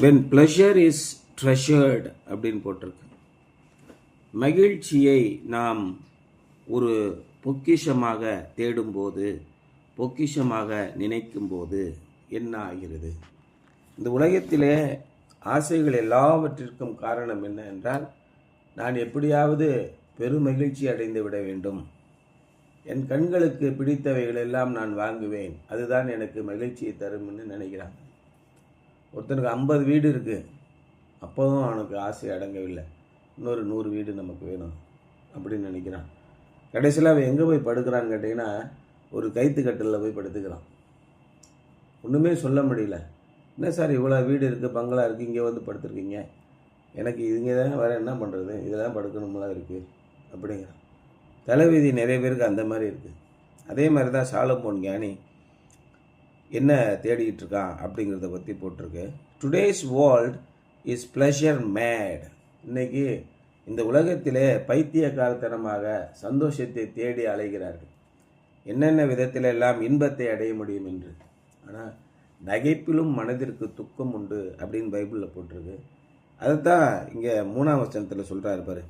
when pleasure is treasured அப்படின்னு போட்டிருக்கு. மகிழ்ச்சியை நாம் ஒரு பொக்கிஷமாக தேடும்போது, பொக்கிஷமாக நினைக்கும்போது என்ன ஆகிறது? இந்த உலகத்திலே ஆசைகள் எல்லாவற்றிற்கும் காரணம் என்ன என்றால், நான் எப்படியாவது பெருமகிழ்ச்சி அடைந்து விட வேண்டும், என் கண்களுக்கு பிடித்தவைகளெல்லாம் நான் வாங்குவேன், அதுதான் எனக்கு மகிழ்ச்சியை தரும்னு நினைக்கிறாங்க. ஒருத்தனுக்கு 50 வீடு இருக்குது, அப்போதும் அவனுக்கு ஆசை அடங்கவில்லை, இன்னொரு 100 வீடு நமக்கு வேணும் அப்படின்னு நினைக்கிறான். கடைசியில் அவன் எங்கே போய் படுக்கிறான்னு கேட்டிங்கன்னா, ஒரு கைத்துக்கட்டில் போய் படுத்துக்கிறான். ஒன்றுமே சொல்ல முடியல. என்ன சார் இவ்வளோ வீடு இருக்குது, பங்களா இருக்குது, இங்கே வந்து படுத்துருக்கீங்க, எனக்கு இங்கே தான் வேறு என்ன பண்ணுறது, இதெல்லாம் படுக்கணும்லாம் இருக்குது அப்படிங்கிறான். தலைவிதி நிறைய பேருக்கு அந்த மாதிரி இருக்குது. அதே மாதிரி தான் சாலமோன் ஞானி என்ன தேடிக்கிட்டு இருக்கான் அப்படிங்கிறத பற்றி போட்டிருக்கு. Today's world is pleasure made. இன்றைக்கி இந்த உலகத்திலே பைத்தியக்காரத்தனமாக சந்தோஷத்தை தேடி அலைகிறார்கள், என்னென்ன விதத்தில் எல்லாம் இன்பத்தை அடைய முடியும் என்று. ஆனால் நகைப்பிலும் மனதிற்கு துக்கம் உண்டு அப்படின்னு பைபிளில் போட்டிருக்கு. அதுதான் இங்கே 3ஆம் வசனத்தில் சொல்கிறாரு பாரு,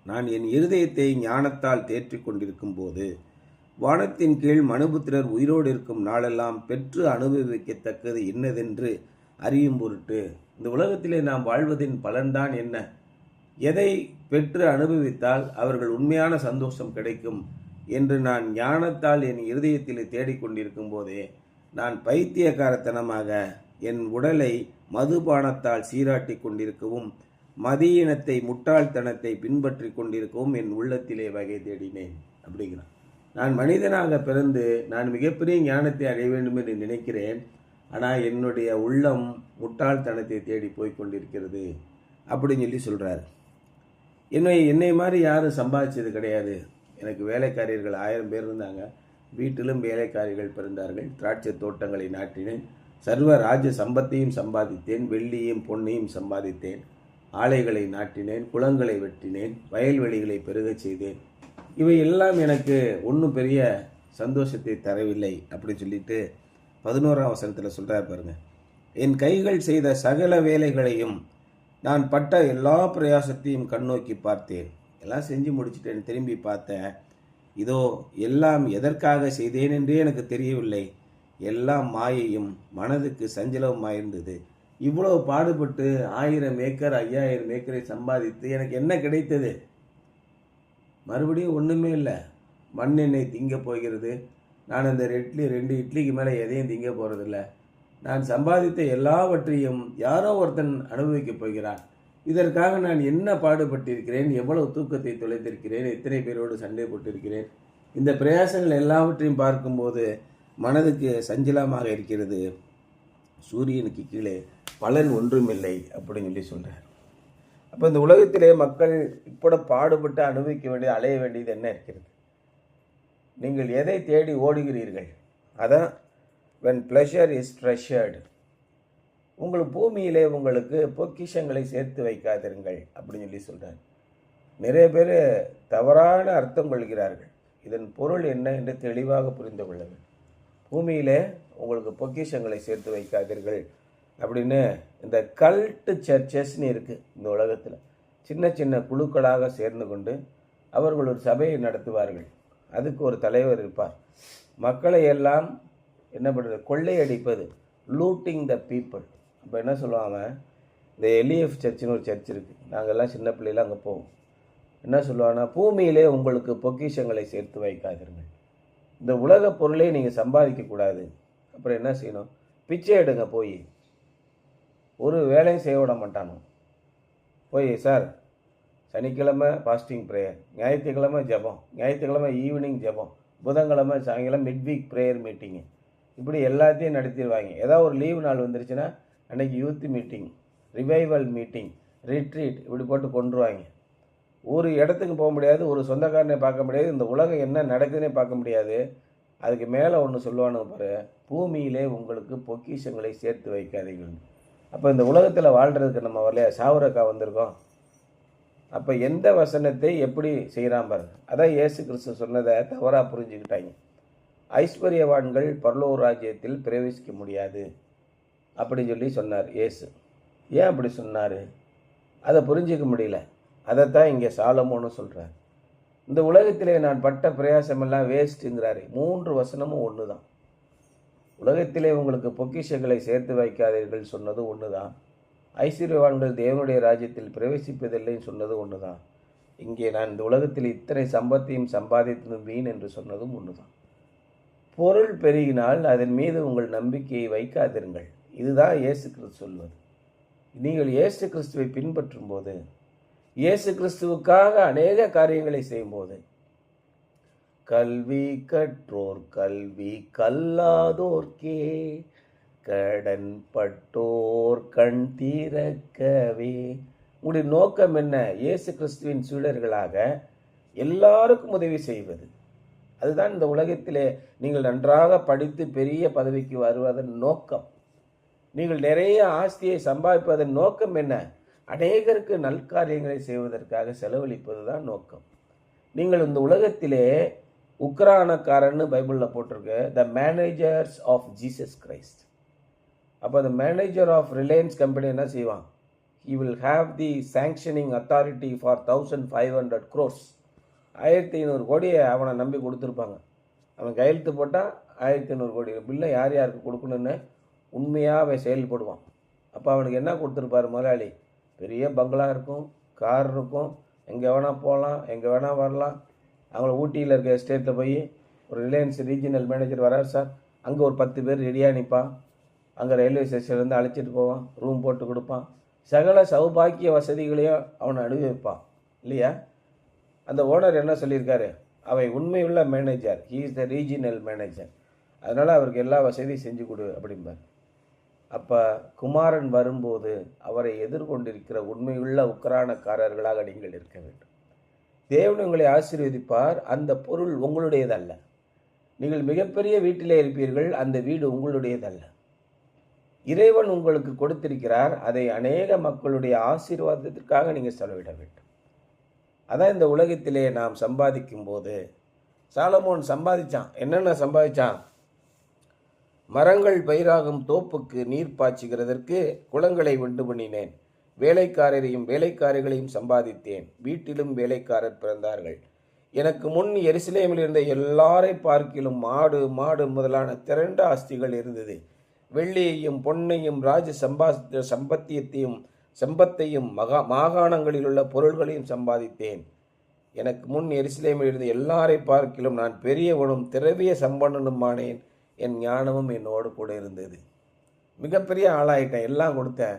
நான் என் இருதயத்தை ஞானத்தால் தேற்றி கொண்டிருக்கும் போது வானத்தின் கீழ் மனுபுத்திரர் உயிரோடு இருக்கும் நாளெல்லாம் பெற்று அனுபவிக்கத்தக்கது என்னதென்று அறியும் பொருட்டு. இந்த உலகத்திலே நாம் வாழ்வதின் பலன்தான் என்ன, எதை பெற்று அனுபவித்தால் அவர்கள் உண்மையான சந்தோஷம் கிடைக்கும் என்று நான் ஞானத்தால் என் இருதயத்தில் தேடிக்கொண்டிருக்கும் போதே நான் பைத்தியக்காரத்தனமாக என் உடலை மதுபானத்தால் சீராட்டி கொண்டிருக்கவும் மதியினத்தை முட்டாள்தனத்தை பின்பற்றி கொண்டிருக்கவும் என் உள்ளத்திலே வகை தேடினேன் அப்படிங்கிறான். நான் மனிதனாக பிறந்து நான் மிகப்பெரிய ஞானத்தை அடைய வேண்டும் என்று நினைக்கிறேன், ஆனால் என்னுடைய உள்ளம் முட்டாள்தனத்தை தேடி போய் கொண்டிருக்கிறது அப்படின்னு சொல்லி சொல்கிறார். என்னை மாதிரி யாரும் சம்பாதிச்சது கிடையாது. எனக்கு வேலைக்காரியர்கள் 1000 பேர் இருந்தாங்க, வீட்டிலும் வேலைக்காரிகள் பிறந்தார்கள். திராட்சை தோட்டங்களை நாட்டினேன், சர்வ ராஜ்ய சம்பத்தையும் சம்பாதித்தேன், வெள்ளியும் பொன்னையும் சம்பாதித்தேன், ஆலைகளை நாட்டினேன், குளங்களை வெட்டினேன், வயல்வெளிகளை பெருகச் செய்தேன். இவை எல்லாம் எனக்கு ஒன்றும் பெரிய சந்தோஷத்தை தரவில்லை அப்படின்னு சொல்லிட்டு 11ஆம் வசனத்தில் சொல்கிறார் பாருங்க, என் கைகள் செய்த சகல வேலைகளையும் நான் பட்ட எல்லா பிரயாசத்தையும் கண்ணோக்கி பார்த்தேன். எல்லாம் செஞ்சு முடிச்சுட்டேன், திரும்பி பார்த்தேன், இதோ எல்லாம் எதற்காக செய்தேன் என்றே எனக்கு தெரியவில்லை, எல்லாம் மாயையும் மனதுக்கு சஞ்சலமாயிருந்தது. இவ்வளோ பாடுபட்டு 1000 ஏக்கர் 5000 ஏக்கரை சம்பாதித்து எனக்கு என்ன கிடைத்தது? மறுபடியும் ஒன்றுமே இல்லை. மண்ணெண்ணெய் திங்க போகிறது. நான் அந்த 2 இட்லிக்கு மேலே எதையும் திங்க போகிறதில்ல. நான் சம்பாதித்த எல்லாவற்றையும் யாரோ ஒருத்தன் அனுபவிக்கப் போகிறான். இதற்காக நான் என்ன பாடுபட்டிருக்கிறேன், எவ்வளவு தூக்கத்தை தொலைத்திருக்கிறேன், எத்தனை பேரோடு சண்டை போட்டிருக்கிறேன். இந்த பிரயாசங்கள் எல்லாவற்றையும் பார்க்கும்போது மனதுக்கு சஞ்சலமாக இருக்கிறது. சூரியனுக்கு கீழே பலன் ஒன்றுமில்லை அப்படின்னு சொல்லி சொல்கிறார். அப்போ இந்த உலகத்திலே மக்கள் இப்படி பாடுபட்டு அனுபவிக்க வேண்டியது, அலைய வேண்டியது என்ன இருக்கிறது? நீங்கள் எதை தேடி ஓடுகிறீர்கள்? அதான் when pleasure is treasured. உங்களுக்கு பூமியிலே உங்களுக்கு பொக்கிஷங்களை சேர்த்து வைக்காதிருங்கள் அப்படின்னு சொல்லி சொல்கிறார். நிறைய பேர் தவறான அர்த்தம் கொள்கிறார்கள். இதன் பொருள் என்ன என்று தெளிவாக புரிந்து கொள்ளுங்கள். பூமியிலே உங்களுக்கு பொக்கிஷங்களை சேர்த்து வைக்காதீர்கள் அப்படின்னு இந்த கல்ட்டு சர்ச்சஸ்ன்னு இருக்குது இந்த உலகத்தில். சின்ன சின்ன குழுக்களாக சேர்ந்து கொண்டு அவர்கள் ஒரு சபையை நடத்துவார்கள். அதுக்கு ஒரு தலைவர் இருப்பார். மக்களை எல்லாம் என்ன பண்ணுறது, கொள்ளையடிப்பது, லூட்டிங் த பீப்புள். அப்போ என்ன சொல்லுவாங்க, இந்த எலிஎஃப் சர்ச்சுன்னு ஒரு சர்ச் இருக்குது, நாங்கள்லாம் சின்ன பிள்ளைலாம் அங்கே போவோம். என்ன சொல்லுவாங்கன்னா, பூமியிலே உங்களுக்கு பொக்கிஷங்களை சேர்த்து வைக்காதீர்கள், இந்த உலக பொருளை நீங்கள் சம்பாதிக்கக்கூடாது. அப்புறம் என்ன செய்யணும், பிச்சை எடுங்க, போய் ஒரு வேலையும் செய்ய விட மாட்டானோ. போய் சார் சனிக்கிழமை ஃபாஸ்டிங் ப்ரேயர், ஞாயிற்றுக்கிழமை ஜபம், ஞாயிற்றுக்கிழமை ஈவினிங் ஜபம், புதன்கிழமை சாயங்காலம் மிட்வீக் ப்ரேயர் மீட்டிங்கு, இப்படி எல்லாத்தையும் நடத்திடுவாங்க. ஏதாவது ஒரு லீவு நாள் வந்துருச்சுன்னா அன்றைக்கி youth meeting, revival meeting, retreat, இப்படி போட்டு கொண்டுருவாங்க. ஒரு இடத்துக்கு போக முடியாது, ஒரு சொந்தக்காரனை பார்க்க முடியாது, இந்த உலகம் என்ன நடக்குதுன்னே பார்க்க முடியாது. அதுக்கு மேலே ஒன்று சொல்லுவானு பாரு, பூமியிலே உங்களுக்கு பொக்கிஷங்களை சேர்த்து வைக்காதீர்கள். அப்போ இந்த உலகத்தில் வாழ்கிறதுக்கு நம்ம வரலையா, சாவுரக்கா வந்திருக்கோம். அப்போ எந்த வசனத்தை எப்படி செய்கிறான் பாருங்க. அதான் இயேசு கிறிஸ்து சொன்னதை தவறாக புரிஞ்சுக்கிட்டாங்க. ஐஸ்வர்யவான்கள் பரலோக ராஜ்யத்தில் பிரவேசிக்க முடியாது அப்படி சொல்லி சொன்னார் இயேசு. ஏன் அப்படி சொன்னார்? அதை புரிஞ்சிக்க முடியல. அதைத்தான் இங்கே சாலமோன்னு சொல்கிறார். இந்த உலகத்திலே நான் பட்ட பிரயாசமெல்லாம் வேஸ்ட்டுங்கிறாரு. 3 வசனமும் ஒன்று தான். உலகத்திலே உங்களுக்கு பொக்கிஷங்களை சேர்த்து வைக்காதீர்கள் சொன்னது ஒன்று தான். ஐஸ்வர்யவான்கள் தேவனுடைய ராஜ்யத்தில் பிரவேசிப்பதில்லைன்னு சொன்னது ஒன்று தான். இங்கே நான் இந்த உலகத்தில் இத்தனை சம்பத்தையும் சம்பாதித்ததும் வீண் என்று சொன்னதும் ஒன்று தான். பொருள் பெருகினால் அதன் மீது உங்கள் நம்பிக்கையை வைக்காதிருங்கள். இதுதான் இயேசு கிறிஸ்து சொல்வது. நீங்கள் இயேசு கிறிஸ்துவை பின்பற்றும் போது, இயேசு கிறிஸ்துவுக்காக அநேக காரியங்களை செய்யும்போது, கல்வி கற்றோர் கல்வி கல்லாதோர்க்கே கடன் பட்டோர் கண் திறக்கவே. உங்களுடைய நோக்கம் என்ன? இயேசு கிறிஸ்துவின் சீடர்களாக எல்லாருக்கும் உதவி செய்வது. அதுதான் இந்த உலகத்திலே நீங்கள் நன்றாக படித்து பெரிய பதவிக்கு வருவதன் நோக்கம். நீங்கள் நிறைய ஆஸ்தியை சம்பாதிப்பதன் நோக்கம் என்ன? அநேகருக்கு நல்காரியங்களை செய்வதற்காக செலவழிப்பது தான் நோக்கம். நீங்கள் இந்த உலகத்திலே உக்ரானக்காரன்னு பைபிளில் போட்டிருக்கு, the managers of Jesus Christ. அப்போ the manager of Reliance company என்ன செய்வான்? he will have the sanctioning authority for 1500 crores. 1500 கோடியை அவனை நம்பி கொடுத்துருப்பாங்க. அவன் கையெழுத்து போட்டால் 1500 கோடி பில்லை யார் யாருக்கு கொடுக்கணுன்னு உண்மையாக அவன் செயல்படுவான். அப்போ அவனுக்கு என்ன கொடுத்துருப்பார் முதலாளி? பெரிய பங்களா இருக்கும், கார் இருக்கும், எங்கே வேணால் போகலாம், எங்கே வேணால் வரலாம். அவங்கள ஊட்டியில் இருக்க எஸ்டேட்டில் போய் ஒரு ரிலையன்ஸ் ரீஜினல் மேனேஜர் வரார் சார், அங்கே ஒரு 10 பேர் ரெடியாக நிற்பான். அங்கே ரயில்வே ஸ்டேஷன்லேருந்து அழைச்சிட்டு போவான், ரூம் போட்டு கொடுப்பான், சகல சௌபாக்கிய வசதிகளையும் அவனை அனுபவிப்பான் இல்லையா? அந்த ஓனர் என்ன சொல்லியிருக்காரு? அவை உண்மையுள்ள manager, he is the regional manager, அதனால் அவருக்கு எல்லா வசதியும் செஞ்சு கொடு அப்படிம்பார். அப்போ குமாரன் வரும்போது அவரை எதிர்கொண்டிருக்கிற உண்மையுள்ள உக்ரானக்காரர்களாக நீங்கள் இருக்க வேண்டும். தேவன் உங்களை ஆசீர்வதிப்பார். அந்த பொருள் உங்களுடையதல்ல. நீங்கள் மிகப்பெரிய வீட்டிலே இருப்பீர்கள், அந்த வீடு உங்களுடையதல்ல. இறைவன் உங்களுக்கு கொடுத்திருக்கிறார். அதை அநேக மக்களுடைய ஆசீர்வாதத்திற்காக நீங்கள் செலவிட வேண்டும். அதான் இந்த உலகத்திலே நாம் சம்பாதிக்கும் போது சாலமோன் சம்பாதிச்சான். என்னென்ன சம்பாதிச்சான்? மரங்கள் பயிராகும் தோப்புக்கு நீர் பாய்ச்சுகிறதற்கு குளங்களை உண்டு பண்ணினேன். வேலைக்காரரையும் வேலைக்காரிகளையும் சம்பாதித்தேன். வீட்டிலும் வேலைக்காரர் பிறந்தார்கள். எனக்கு முன் எருசலேமில் இருந்த எல்லாரை பார்க்கிலும் மாடு மாடு முதலான திரண்ட ஆஸ்திகள் இருந்தது. வெள்ளியையும் பொன்னையும் ராஜ சம்பத்தையும் மாகாணங்களில் உள்ள பொருள்களையும் சம்பாதித்தேன். எனக்கு முன் எருசலேமில் இருந்த எல்லாரை பார்க்கிலும் நான் பெரியவனும் திரவிய சம்பன்னனுமானேன். என் ஞானமும் என்னோடு கூட இருந்தது. மிகப்பெரிய ஆளாயிட்டேன். எல்லாம் கொடுத்தேன்,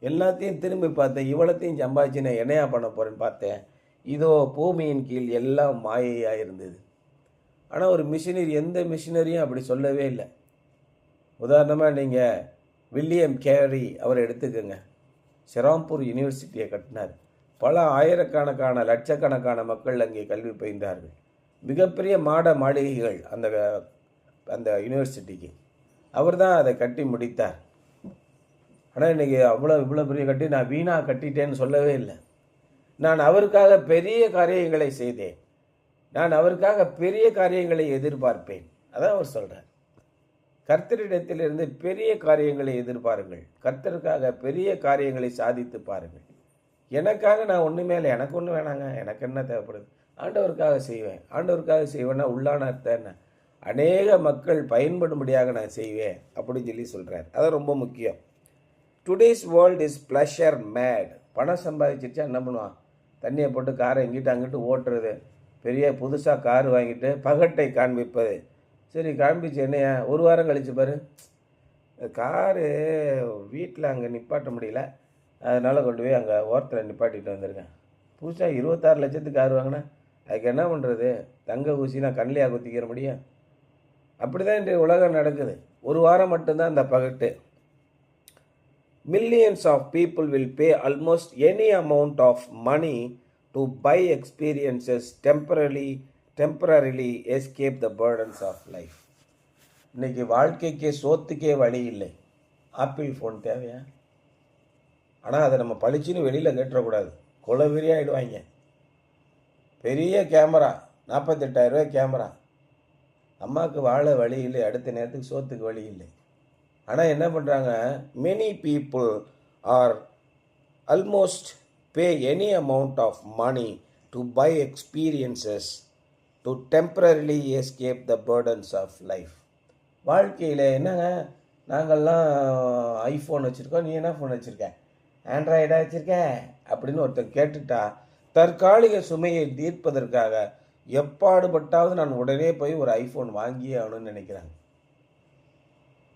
எல்லாத்தையும் திரும்பி பார்த்தேன். இவ்வளத்தையும் சம்பாதிச்சு நான் என்னையா பண்ண போகிறேன்னு பார்த்தேன். இதோ பூமியின் கீழ் எல்லாம் மாயையாக இருந்தது. ஆனால் ஒரு மிஷினரி, எந்த மிஷினரியும் அப்படி சொல்லவே இல்லை. உதாரணமாக நீங்கள் வில்லியம் கேரி அவரை எடுத்துக்கோங்க. ஷெராம்பூர் யூனிவர்சிட்டியை கட்டினார். பல ஆயிரக்கணக்கான லட்சக்கணக்கான மக்கள் அங்கே கல்வி பயின்றார்கள். மிகப்பெரிய மாளிகைகள் அந்த யூனிவர்சிட்டிக்கு. அவர் தான் அதை கட்டி முடித்தார். ஆனால் இன்றைக்கி இவ்வளோ பெரிய கட்டி நான் வீணாக கட்டிட்டேன்னு சொல்லவே இல்லை. நான் அவருக்காக பெரிய காரியங்களை செய்தேன். நான் அவருக்காக பெரிய காரியங்களை எதிர்பார்ப்பேன். அதான் அவர் சொல்கிறார். கர்த்தரிடத்திலிருந்து பெரிய காரியங்களை எதிர்பாருங்கள். கர்த்தருக்காக பெரிய காரியங்களை சாதித்து பாருங்கள். எனக்காக நான் ஒன்றுமே இல்லை, எனக்கு ஒன்றும் வேணாங்க, எனக்கு என்ன தேவைப்படுது, ஆண்டவருக்காக செய்வேன். ஆண்டவருக்காக செய்வேன்னா உள்ளான அர்த்தம் என்ன? அநேக மக்கள் பயன்படும்படியாக நான் செய்வேன் அப்படின்னு சொல்லி சொல்கிறார். அதான் ரொம்ப முக்கியம். Today's world is pleasure made. பணம் சம்பாதிச்சிருச்சா என்ன பண்ணுவான்? தண்ணியை போட்டு காரை இங்கிட்டு அங்கிட்டு ஓட்டுறது, பெரிய புதுசாக கார் வாங்கிட்டு பகட்டை காண்பிப்பது. சரி, காண்பிச்சு என்னையா, ஒரு வாரம் கழிச்சு பாரு, காரு வீட்டில் அங்கே நிப்பாட்ட முடியல, அதனால் கொண்டு போய் அங்கே ஓரத்தில் நிப்பாட்டிட்டு வந்திருக்கேன். புதுசாக 26 லட்சத்துக்கு கார் வாங்கினேன், அதுக்கு என்ன பண்ணுறது? தங்க ஊசி நான் கண்ணிலையாக குத்திக்கிற முடியும்? அப்படி தான் இன்றைய உலகம் நடக்குது. ஒரு வாரம் மட்டும்தான் அந்த பகட்டு. Millions of people will pay almost any amount of money to buy experiences temporarily escape the burdens of life. இன்னைக்கு வாழ்க்கைக்கே சோத்துக்கே வழி இல்லை. ஆப்பிள் ஃபோன் தேவையா? ஆனால் அதை நம்ம பளிச்சுன்னு வெளியில் கேட்டுறக்கூடாது, குலவெறியாகிடுவாங்க. பெரிய கேமரா, 48,000 ரூபாய் கேமரா. அம்மாவுக்கு வாழ வழி இல்லை, அடுத்த நேரத்துக்கு சோத்துக்கு வழி இல்லை. ஆனால் என்ன பண்ணுறாங்க, many people are almost pay any amount of money to buy experiences to temporarily escape the burdens of life. வாழ்க்கையில் என்னங்க, நாங்கள்லாம் ஐஃபோன் வச்சுருக்கோம், நீ என்ன ஃபோன் வச்சுருக்க, ஆண்ட்ராய்டாக வச்சுருக்க அப்படின்னு ஒருத்தர் கேட்டுட்டா தற்காலிக சுமையை தீர்ப்பதற்காக எப்பாடுபட்டாவது நான் உடனே போய் ஒரு ஐஃபோன் வாங்கியே ஆகணும்னு நினைக்கிறாங்க.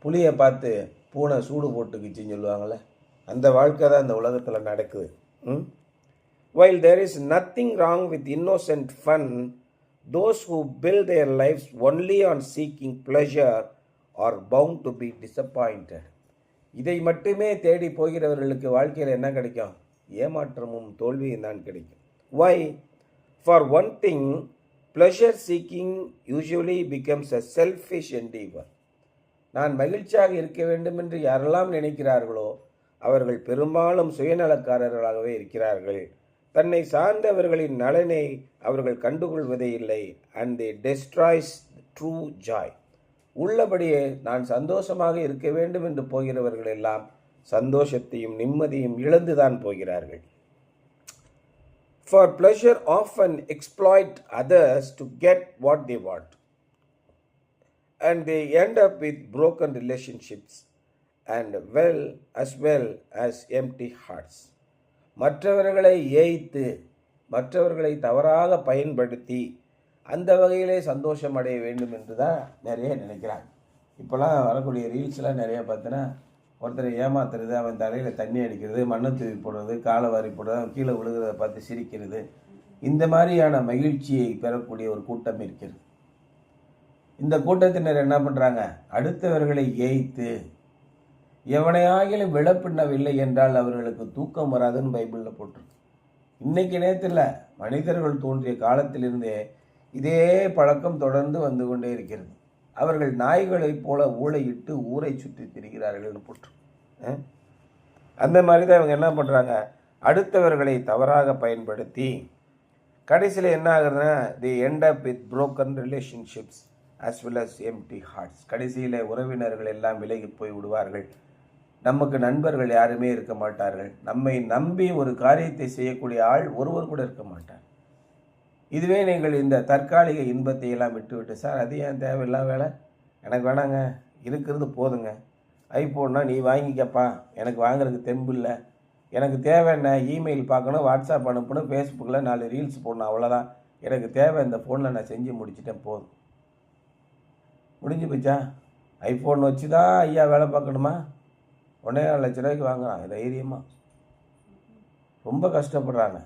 புளியை பார்த்து பூனை சூடு போட்டுக்குச்சின்னு சொல்லுவாங்கள்ல, அந்த வாழ்க்கை தான் இந்த உலகத்தில் நடக்குது. While there is nothing wrong with innocent fun, those who build their lives only on seeking pleasure are bound to be disappointed. இதை மட்டுமே தேடி போகிறவர்களுக்கு வாழ்க்கையில் என்ன கிடைக்கும், ஏமாற்றமும் தோல்வியும் தான் கிடைக்கும். Why? For one thing, pleasure seeking usually becomes a selfish endeavor. நான் மகிழ்ச்சியாக இருக்க வேண்டும் என்று யாரெல்லாம் நினைக்கிறார்களோ அவர்கள் பெரும்பாலும் சுயநலக்காரர்களாகவே இருக்கிறார்கள். தன்னை சார்ந்தவர்களின் நலனை அவர்கள் கண்டுகொள்வதே இல்லை. and they destroys true joy. உள்ளபடியே நான் சந்தோஷமாக இருக்க வேண்டும் என்று போகிறவர்கள் எல்லாம் சந்தோஷத்தையும் நிம்மதியும் இழந்துதான் போகிறார்கள். For pleasure often exploit others to get what they want, and they end up with broken relationships and well as empty hearts. மற்றவர்களை ஏய்த்து மற்றவர்களை தவறாக பயன்படுத்தி அந்த வகையிலே சந்தோஷம் அடைய வேண்டும் என்று தான் நிறைய நினைக்கிறாங்க. இப்போலாம் வரக்கூடிய ரீல்ஸ்லாம் நிறைய பார்த்தோன்னா ஒருத்தரை ஏமாத்துறது, அவன் தலையில் தண்ணி அடிக்கிறது, மண்ணை தூவி போடுறது, காலை வாரி போடுறது, அவன் கீழே விழுகிறத பார்த்து சிரிக்கிறது, இந்த மாதிரியான மகிழ்ச்சியை பெறக்கூடிய ஒரு கூட்டம் இருக்கிறது. இந்த கூட்டத்தினர் என்ன பண்ணுறாங்க, அடுத்தவர்களை ஏய்த்து எவனையாகிலும் விழப்பின்னவில்லை என்றால் அவர்களுக்கு தூக்கம் வராதுன்னு பைபிளில் போட்டிருக்கு. இன்னைக்கு நேரத்தில் மனிதர்கள் தோன்றிய காலத்திலிருந்தே இதே பழக்கம் தொடர்ந்து வந்து கொண்டே இருக்கிறது. அவர்கள் நாய்களைப் போல ஊளையிட்டு ஊரை சுற்றி திரிகிறார்கள்னு போட்டிருக்கு. அந்த மாதிரி தான் இவங்க என்ன பண்ணுறாங்க, அடுத்தவர்களை தவறாக பயன்படுத்தி கடைசியில் என்ன ஆகுதுன்னா தி end up with broken relationships as well as empty hearts. கடைசியில் உறவினர்கள் எல்லாம் விலகி போய் விடுவார்கள். நமக்கு நண்பர்கள் யாருமே இருக்க மாட்டார்கள். நம்மை நம்பி ஒரு காரியத்தை செய்யக்கூடிய ஆள் ஒருவர் கூட இருக்க மாட்டார். இதுவே நீங்கள் இந்த தற்காலிக இன்பத்தை எல்லாம் விட்டுவிட்டு, சார் அது ஏன் தேவையில்லா வேலை, எனக்கு வேணாங்க, இருக்கிறது போதுங்க, ஐஃபோன்னா நீ வாங்கிக்கப்பா, எனக்கு வாங்குறதுக்கு தெம்பு இல்லை, எனக்கு தேவைன்னா இமெயில் பார்க்கணும், வாட்ஸ்அப் அனுப்பணும், ஃபேஸ்புக்கில் 4 ரீல்ஸ் போடணும், அவ்வளோதான் எனக்கு தேவை, இந்த ஃபோனில் நான் செஞ்சு முடிச்சிட்டேன், போதும், முடிஞ்சு போச்சா. ஐஃபோன் வச்சு தான் ஐயா வேலை பார்க்கணுமா? 1.5 லட்ச ரூபாய்க்கு வாங்குறான் தைரியமாக, ரொம்ப கஷ்டப்படுறாங்க.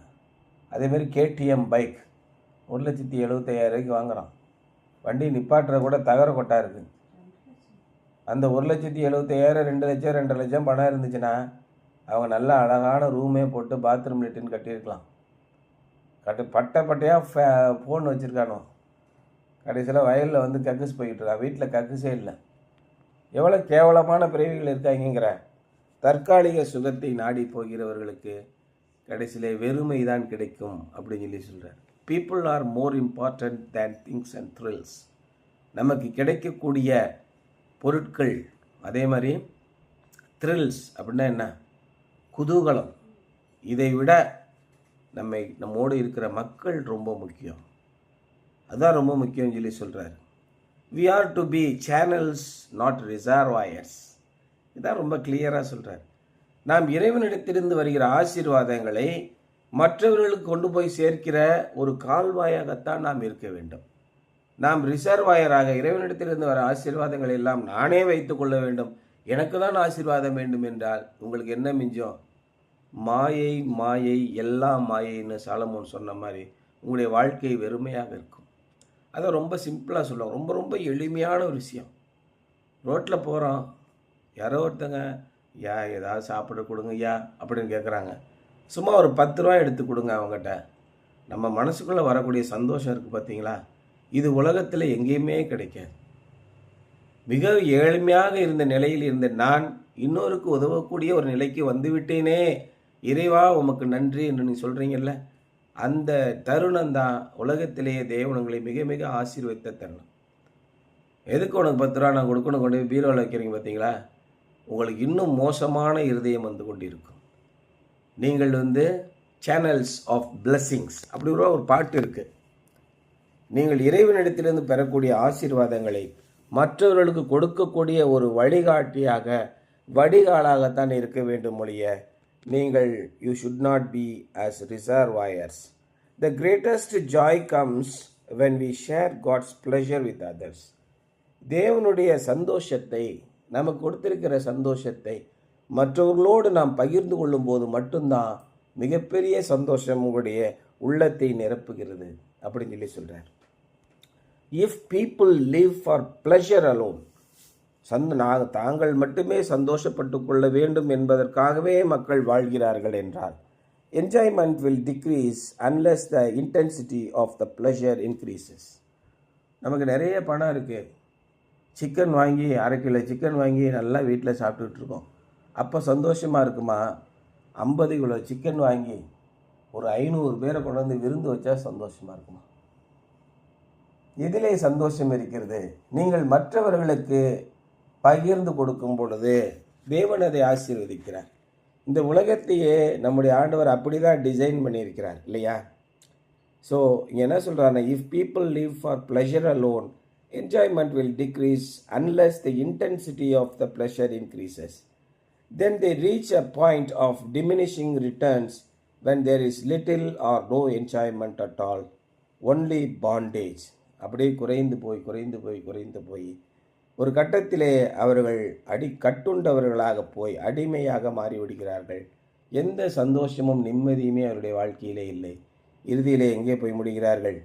அதேமாரி கேடிஎம் பைக் 1,75,000 வாங்குறான். வண்டி நிப்பாட்டுற கூட தகர கொட்டா இருக்குது. அந்த 1,75,000 2 லட்சம் 2.5 லட்சம் பணம் இருந்துச்சுன்னா அவங்க நல்ல அழகான ரூமே போட்டு பாத்ரூம் லெட்டின்னு கட்டியிருக்கலாம். பட்டையாக ஃபோன் வச்சுருக்கானோ, கடைசியில் வயலில் வந்து கக்குஸ் போய்கிட்டு இருக்கான், வீட்டில் கக்குஸே இல்லை. எவ்வளோ கேவலமான பிறவிகள் இருக்காங்கிற. தற்காலிக சுகத்தை நாடி போகிறவர்களுக்கு கடைசியில் வெறுமை தான் கிடைக்கும் அப்படின்னு சொல்லி சொல்கிறார். People are more important than things and thrills. நமக்கு கிடைக்கக்கூடிய பொருட்கள், அதே மாதிரி த்ரில்ஸ் அப்படின்னா என்ன, குதூகலம், இதை விட நம்மோடு இருக்கிற மக்கள் ரொம்ப முக்கியம். அதுதான் ரொம்ப முக்கியம்னு சொல்லி சொல்கிறார். We are to be channels, not reservoirs. இதான் ரொம்ப கிளியராக சொல்கிறார். நாம் இறைவனிடத்திலிருந்து வருகிற ஆசீர்வாதங்களை மற்றவர்களுக்கு கொண்டு போய் சேர்க்கிற ஒரு கால்வாயாகத்தான் நாம் இருக்க வேண்டும். நாம் ரிசர்வாயராக இறைவனிடத்திலிருந்து வர ஆசீர்வாதங்களை எல்லாம் நானே வைத்து கொள்ள வேண்டும், எனக்கு தான் ஆசீர்வாதம் வேண்டும் என்றால் உங்களுக்கு என்ன மிஞ்சம்? மாயை மாயை எல்லாம் மாயைன்னு சாலமோன் சொன்ன மாதிரி உங்களுடைய வாழ்க்கை வெறுமையாக இருக்கும். அதை ரொம்ப சிம்பிளாக சொல்லுவாங்க, ரொம்ப ரொம்ப எளிமையான ஒரு விஷயம். ரோட்டில் போகிறோம், யாரோ ஒருத்தங்க ஐயா ஏதாவது சாப்பிட கொடுங்க ஐயா அப்படின்னு கேட்குறாங்க. சும்மா ஒரு 10 ரூபா எடுத்து கொடுங்க அவங்ககிட்ட. நம்ம மனசுக்குள்ளே வரக்கூடிய சந்தோஷம் இருக்குது பார்த்தீங்களா, இது உலகத்தில் எங்கேயுமே கிடைக்காது. மிக ஏழ்மையாக இருந்த நிலையில் இருந்த நான் இன்னொருக்கு உதவக்கூடிய ஒரு நிலைக்கு வந்துவிட்டேனே, இறைவா உமக்கு நன்றி என்று நீ சொல்கிறீங்கல்ல, அந்த தருணம் தான் உலகத்திலேயே தேவனங்களை மிக மிக ஆசீர்வதித்த தருணம். எதுக்கு உனக்கு 10 ரூபா நான் கொடுக்கணும் கொண்டு போய் பீரோவில் வைக்கிறீங்க பார்த்தீங்களா, உங்களுக்கு இன்னும் மோசமான இருதயம் வந்து கொண்டிருக்கும். நீங்கள் சேனல்ஸ் ஆஃப் பிளெஸ்ஸிங்ஸ் அப்படி ஒரு பாட்டு இருக்குது. நீங்கள் இறைவனிடத்திலிருந்து பெறக்கூடிய ஆசீர்வாதங்களை மற்றவர்களுக்கு கொடுக்கக்கூடிய ஒரு வழிகாட்டியாக, வடிகாலாகத்தான் இருக்க வேண்டும் ஒழிய நீங்கள் you should not be as reservoirs. The greatest Joy comes when we share God's pleasure with others. தேவனுடைய சந்தோஷத்தை, நமக்கு கொடுத்திருக்கிற சந்தோஷத்தை மற்றவர்களோடு நாம் பகிர்ந்து கொள்ளும் போது மட்டும்தான் மிகப்பெரிய சந்தோஷம் உங்களுடைய உள்ளத்தை நிரப்புகிறது அப்படின்னு சொல்கிறார். If people live for pleasure alone, தாங்கள் மட்டுமே சந்தோஷப்பட்டு கொள்ள வேண்டும் என்பதற்காகவே மக்கள் வாழ்கிறார்கள் என்றால், enjoyment will decrease unless the intensity of the pleasure increases. நமக்கு நிறைய பணம் இருக்குது, சிக்கன் வாங்கி 1/2 கிலோ சிக்கன் வாங்கி நல்லா வீட்டில் சாப்பிட்டுட்டு இருக்கோம். அப்போ சந்தோஷமாக இருக்குமா? 50 கிலோ சிக்கன் வாங்கி ஒரு 500 பேரை கொண்டு வந்து விருந்து வச்சா சந்தோஷமாக இருக்குமா? இதிலே சந்தோஷம் இருக்கிறது. நீங்கள் மற்றவர்களுக்கு பகிர்ந்து கொடுக்கும் பொழுது தேவன் அதை ஆசீர்வதிக்கிறார். இந்த உலகத்தையே நம்முடைய ஆண்டவர் அப்படி தான் டிசைன் பண்ணியிருக்கிறார் இல்லையா? ஸோ இங்கே என்ன சொல்கிறாருன்னா, if people live for pleasure alone, enjoyment will decrease unless the intensity of the pleasure increases. Then they reach a point of diminishing returns when there is little or no enjoyment at all, only bondage. அப்படியே குறைந்து போய் ஒரு கட்டத்திலே அவர்கள் கட்டுண்டவர்களாக போய் அடிமையாக மாறிவிடுகிறார்கள். எந்த சந்தோஷமும் நிம்மதியுமே அவருடைய வாழ்க்கையிலே இல்லை. இறுதியிலே எங்கே போய் முடிகிறார்கள்?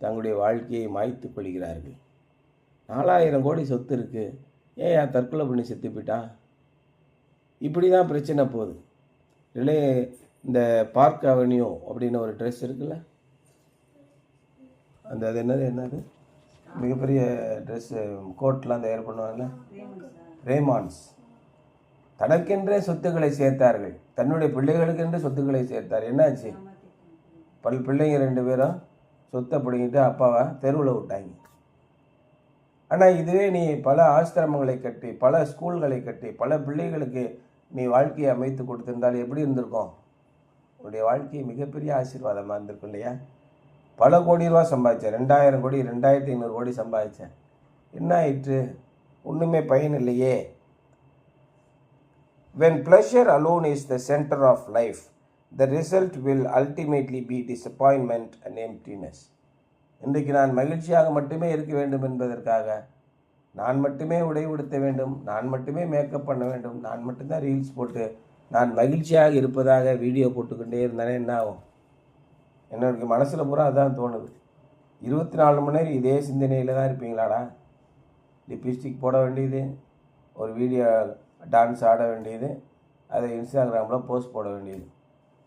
தங்களுடைய வாழ்க்கையை மாய்த்து கொள்கிறார்கள். 4000 கோடி சொத்து இருக்குது, ஏன் தற்கொலை பண்ணி செத்து போயிட்டான்? இப்படி தான் பிரச்சனை போகுது. இந்த பார்க் அவென்யூ அப்படின்னு ஒரு ட்ரெஸ் இருக்குல்ல, அது என்னது மிகப்பெரிய ட்ரெஸ்ஸு கோட்லாம் தயார் பண்ணுவாங்கல்ல, ரேமான்ஸ். தனக்கென்றே சொத்துக்களை சேர்த்தார்கள், தன்னுடைய பிள்ளைகளுக்கென்று சொத்துக்களை சேர்த்தார். என்னாச்சு? பிள்ளைங்க 2 பேரும் சொத்தை பிடிங்கிட்டு அப்பாவை தெருவில் விட்டாங்க. ஆனால் இதுவே நீ பல ஆசிரமங்களை கட்டி, பல ஸ்கூல்களை கட்டி, பல பிள்ளைகளுக்கு நீ வாழ்க்கையை அமைத்து கொடுத்திருந்தால் எப்படி இருந்திருக்கும்? உன்னுடைய வாழ்க்கை மிகப்பெரிய ஆசீர்வாதமாக இருந்திருக்கும் இல்லையா? பல கோடி ரூபா சம்பாதிச்சேன், 2000 கோடி 2500 கோடி சம்பாதிச்சேன், என்ன ஆயிற்று? ஒன்றுமே பயன் இல்லையே. When pleasure alone is the center of life, the result will ultimately be disappointment and emptiness. இன்றைக்கு நான் மகிழ்ச்சியாக மட்டுமே இருக்க வேண்டும் என்பதற்காக, நான் மட்டுமே உடை உடுத்த வேண்டும், நான் மட்டுமே மேக்கப் பண்ண வேண்டும், நான் மட்டும்தான் ரீல்ஸ் போட்டு நான் மகிழ்ச்சியாக இருப்பதாக வீடியோ போட்டுக்கொண்டே இருந்தானே என்ன ஆகும்? என்னோட மனசில் பூரா அதான் தோணுது. 24 மணி நேரம் இதே சிந்தனையில் தான் இருப்பீங்களாடா? லிப்ஸ்டிக் போட வேண்டியது, ஒரு வீடியோ டான்ஸ் ஆட வேண்டியது, அதை இன்ஸ்டாகிராமில் போஸ்ட் போட வேண்டியது,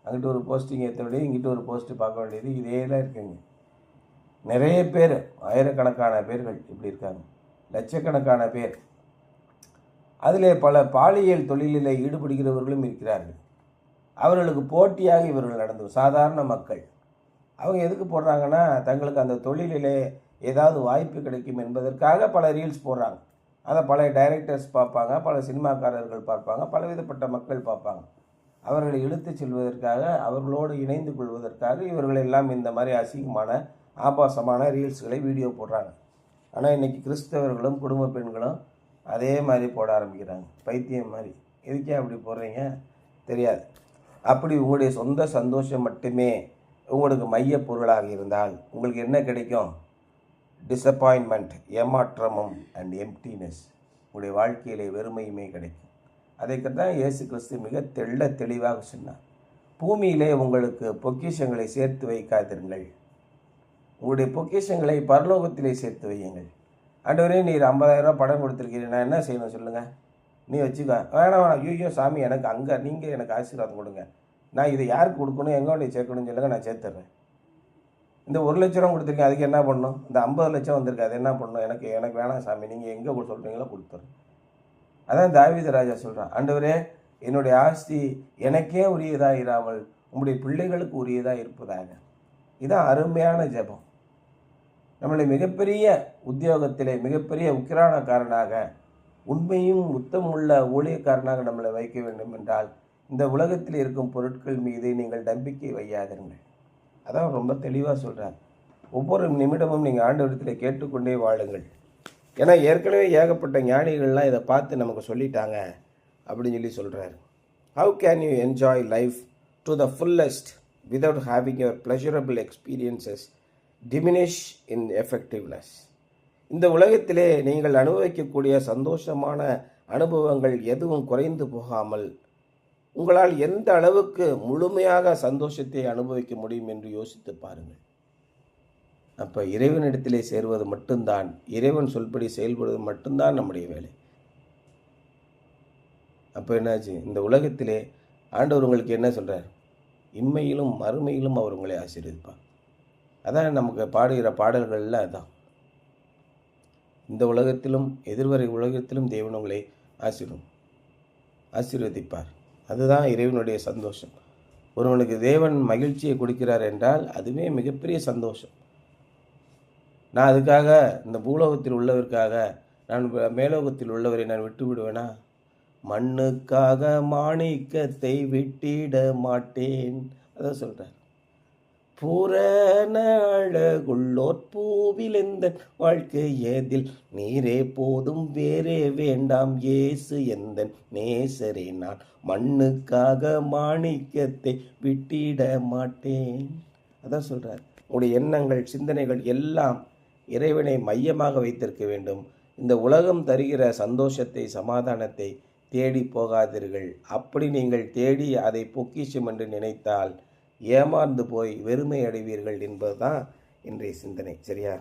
அங்கிட்டு ஒரு போஸ்டிங் ஏற்ற வேண்டியது, இங்கிட்ட ஒரு போஸ்ட்டு பார்க்க வேண்டியது, இதே தான் இருக்குங்க. நிறைய பேர், ஆயிரக்கணக்கான பேர்கள் இப்படி இருக்காங்க, லட்சக்கணக்கான பேர். அதிலே பல பாலியல் தொழிலில் ஈடுபடுகிறவர்களும் இருக்கிறார்கள். அவர்களுக்கு போட்டியாக இவர்கள் நடந்து, சாதாரண மக்கள் அவங்க எதுக்கு போடுறாங்கன்னா, தங்களுக்கு அந்த தொழிலிலே ஏதாவது வாய்ப்பு கிடைக்கும் என்பதற்காக பல ரீல்ஸ் போடுறாங்க. அதை பல டைரக்டர்ஸ் பார்ப்பாங்க, பல சினிமாக்காரர்கள் பார்ப்பாங்க, பலவிதப்பட்ட மக்கள் பார்ப்பாங்க. அவர்களை இழுத்து செல்வதற்காக, அவர்களோடு இணைந்து கொள்வதற்காக இவர்களெல்லாம் இந்த மாதிரி அசிங்கமான ஆபாசமான ரீல்ஸ்களை வீடியோ போடுறாங்க. ஆனால் இன்றைக்கி கிறிஸ்தவர்களும் குடும்ப பெண்களும் அதே மாதிரி போட ஆரம்பிக்கிறாங்க, பைத்தியம் மாதிரி. எதுக்கே அப்படி போடுறீங்க தெரியாது. அப்படி உங்களுடைய சொந்த சந்தோஷம் மட்டுமே உங்களுக்கு மைய பொருளாக இருந்தால் உங்களுக்கு என்ன கிடைக்கும்? டிசப்பாயின்மெண்ட், ஏமாற்றமும் அண்ட் எம்டினஸ். உங்களுடைய வாழ்க்கையிலே வெறுமையுமே கிடைக்கும். அதைத்தான் இயேசு கிறிஸ்து மிக தெளிவாக சொன்னார். பூமியிலே உங்களுக்கு பொக்கிஷங்களை சேர்த்து வைக்காதிருங்கள், உங்களுடைய பொக்கிஷங்களை பரலோகத்திலே சேர்த்து வையுங்கள். ஆண்டவரே, நீர் 50,000 ரூபா படம் கொடுத்துருக்கீங்க, நான் என்ன செய்யணும் சொல்லுங்கள்? நீ வச்சுக்க. வேணாம், ஐயோ சாமி, எனக்கு அங்கே நீங்கள் எனக்கு ஆசீர்வாதம் கொடுங்க, நான் இதை யாருக்கு கொடுக்கணும், எங்கே நீ சேர்க்கணும்னு சொல்லுங்க, நான் சேர்த்துட்றேன். இந்த 1 லட்ச ரூபா கொடுத்துருக்கேன், அதுக்கு என்ன பண்ணணும்? இந்த 50 லட்சம் வந்திருக்கு, அது என்ன பண்ணணும்? எனக்கு வேணாம் சாமி, நீங்கள் எங்கே சொல்கிறீங்களோ கொடுத்துறேன். அதான் தாவீது ராஜா சொல்கிறான், ஆண்டவரே, என்னுடைய ஆஸ்தி எனக்கே உரியதாக இராமல் உங்களுடைய பிள்ளைகளுக்கு உரியதாக இருப்பதாக. இதான் அருமையான ஜெபம். நம்மளை மிகப்பெரிய உத்தியோகத்திலே மிகப்பெரிய உக்கிரானக்காரனாக உண்மையும் உத்தமுள்ள ஊழியக்காரனாக நம்மளை வைக்க வேண்டும் என்றால் இந்த உலகத்தில் இருக்கும் பொருட்கள் மீது நீங்கள் நம்பிக்கை வையாதீர்கள். அதான் ரொம்ப தெளிவாக சொல்கிறார். ஒவ்வொரு நிமிடமும் நீங்கள் ஆண்டவரிடத்தில் கேட்டுக்கொண்டே வாழுங்கள். ஏன்னா ஏற்கனவே ஏகப்பட்ட ஞானிகள்லாம் இதை பார்த்து நமக்கு சொல்லிட்டாங்க அப்படின்னு சொல்கிறாரு. How can you enjoy life to the fullest without having your pleasurable experiences diminish in effectiveness? இந்த உலகத்திலே நீங்கள் அனுபவிக்கக்கூடிய சந்தோஷமான அனுபவங்கள் எதுவும் குறைந்து போகாமல் உங்களால் எந்த அளவுக்கு முழுமையாக சந்தோஷத்தை அனுபவிக்க முடியும் என்று யோசித்து பாருங்கள். அப்போ இறைவனிடத்திலே சேர்வது மட்டும்தான், இறைவன் சொல்படி செயல்படுவது மட்டும்தான் நம்முடைய வேலை. அப்போ என்னாச்சு, இந்த உலகத்திலே ஆண்டவர் உங்களுக்கு என்ன சொல்கிறார்? இம்மையிலும் மறுமையிலும் அவர் உங்களை ஆசீர்வதிப்பார். அதான் நமக்கு பாடுகிற பாடல்களில் அதான். இந்த உலகத்திலும் எதிர்வரை உலகத்திலும் தேவன் உங்களை ஆசீர்வதிப்பார். அதுதான் இறைவனுடைய சந்தோஷம். ஒருவனுக்கு தேவன் மகிழ்ச்சியை கொடுக்கிறார் என்றால் அதுவே மிகப்பெரிய சந்தோஷம். நான் அதுக்காக இந்த பூலோகத்தில் உள்ளவருக்காக நான் மேலோகத்தில் உள்ளவரை நான் விட்டு விடுவேனா? மண்ணுக்காக மாணிக்கத்தை விட்டிட மாட்டேன். அதான் சொல்கிறார். பூரண அழகுள்ளோர் பூவில் எந்த வாழ்க்கை ஏதில் நீரே போதும் வேறே வேண்டாம் இயேசு எந்த நேசரே நான் மண்ணுக்காக மாணிக்கத்தை விட்டிட மாட்டேன். அதான் சொல்கிறார். உங்களுடைய எண்ணங்கள் சிந்தனைகள் எல்லாம் இறைவனை மையமாக வைத்திருக்க வேண்டும். இந்த உலகம் தருகிற சந்தோஷத்தை சமாதானத்தை தேடி போகாதீர்கள். அப்படி நீங்கள் தேடி அதை பொக்கிஷம் என்று நினைத்தால் ஏமாந்து போய் வெறுமை அடைவீர்கள் என்பதுதான் இன்றைய சிந்தனை. சரியா?